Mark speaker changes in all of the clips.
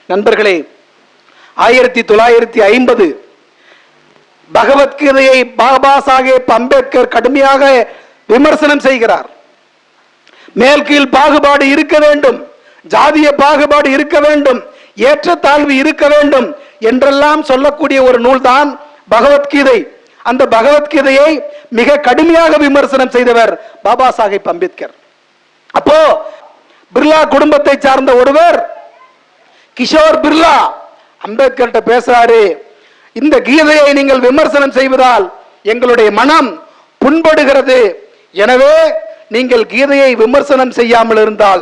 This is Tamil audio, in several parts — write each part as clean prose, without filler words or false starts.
Speaker 1: நண்பர்களே, 1950 பகவத்கீதையை பாபா சாஹேப் அம்பேத்கர் கடுமையாக விமர்சனம் செய்கிறார். மேல் கீழ் பாகுபாடு இருக்க வேண்டும், ஜாதிய பாகுபாடு இருக்க வேண்டும், ஏற்றத்தாழ்வு இருக்க வேண்டும் என்றெல்லாம் சொல்லக்கூடிய ஒரு நூல் தான் பகவத்கீதை. அந்த பகவத்கீதையை மிக கடுமையாக விமர்சனம் செய்தவர் பாபா சாஹேப் அம்பேத்கர். அப்போ பிர்லா குடும்பத்தை சார்ந்த ஒருவர் கிஷோர் பிர்லா அம்பேத்கர்கிட்ட பேசுறாரு, இந்த கீதையை நீங்கள் விமர்சனம் செய்வதால் எங்களுடைய மனம் புண்படுகிறது. எனவே நீங்கள் கீதையை விமர்சனம் செய்யாமல் இருந்தால்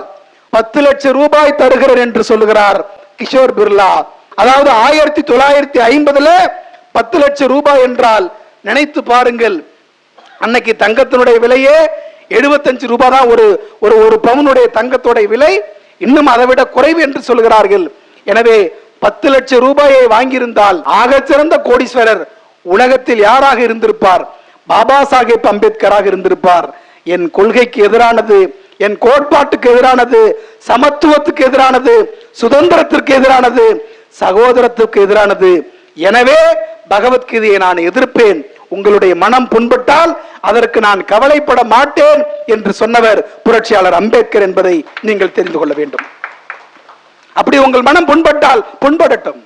Speaker 1: 10 லட்சம் ரூபாய் தருகிறேன் என்று சொல்லுகிறார் கிஷோர் பிர்லா. அதாவது 1950 10 லட்சம் ரூபாய் என்றால் நினைத்து பாருங்கள். அன்னைக்கு தங்கத்தினுடைய விலையே 75 ரூபாய் தான். ஒரு பவுனுடைய தங்கத்தோட விலை இன்னும் அதை விட குறைவு என்று சொல்கிறார்கள். எனவே 10 லட்சம் ரூபாயை வாங்கியிருந்தால் ஆகச்சிறந்த கோடீஸ்வரர் உலகத்தில் யாராக இருந்திருப்பார்? பாபா சாஹேப் அம்பேத்கராக இருந்திருப்பார். என் கொள்கைக்கு எதிரானது, என் கோட்பாட்டுக்கு எதிரானது, சமத்துவத்துக்கு எதிரானது, சுதந்திரத்திற்கு எதிரானது, சகோதரத்துக்கு எதிரானது. எனவே பகவத்கீதையை நான் எதிர்ப்பேன். உங்களுடைய மனம் புண்பட்டால் அதற்கு நான் கவலைப்பட மாட்டேன் என்று சொன்னவர் புரட்சியாளர் அம்பேத்கர் என்பதை நீங்கள் தெரிந்து கொள்ள வேண்டும். அப்படி உங்கள் மனம் புண்பட்டால் புண்படட்டும்,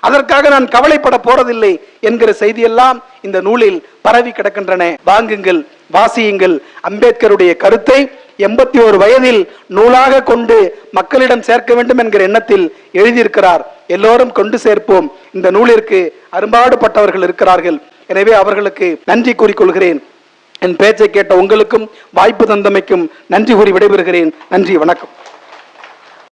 Speaker 1: அதற்காக நான் கவலைப்பட போறதில்லை என்கிற செய்தியெல்லாம் இந்த நூலில் பரவி கிடக்கின்றன. வாங்குங்கள், வாசியுங்கள். அம்பேத்கருடைய கருத்தை 81 வயதில் நூலாக கொண்டு மக்களிடம் சேர்க்க வேண்டும் என்கிற எண்ணத்தில் எழுதியிருக்கிறார். எல்லோரும் கொண்டு சேர்ப்போம். இந்த நூலிற்கு அரும்பாடுபட்டவர்கள் இருக்கிறார்கள். எனவே அவர்களுக்கு நன்றி கூறிக்கொள்கிறேன். என் பேச்சை கேட்ட உங்களுக்கும் வாய்ப்பு தந்தமைக்கும் நன்றி கூறி விடைபெறுகிறேன். நன்றி, வணக்கம்.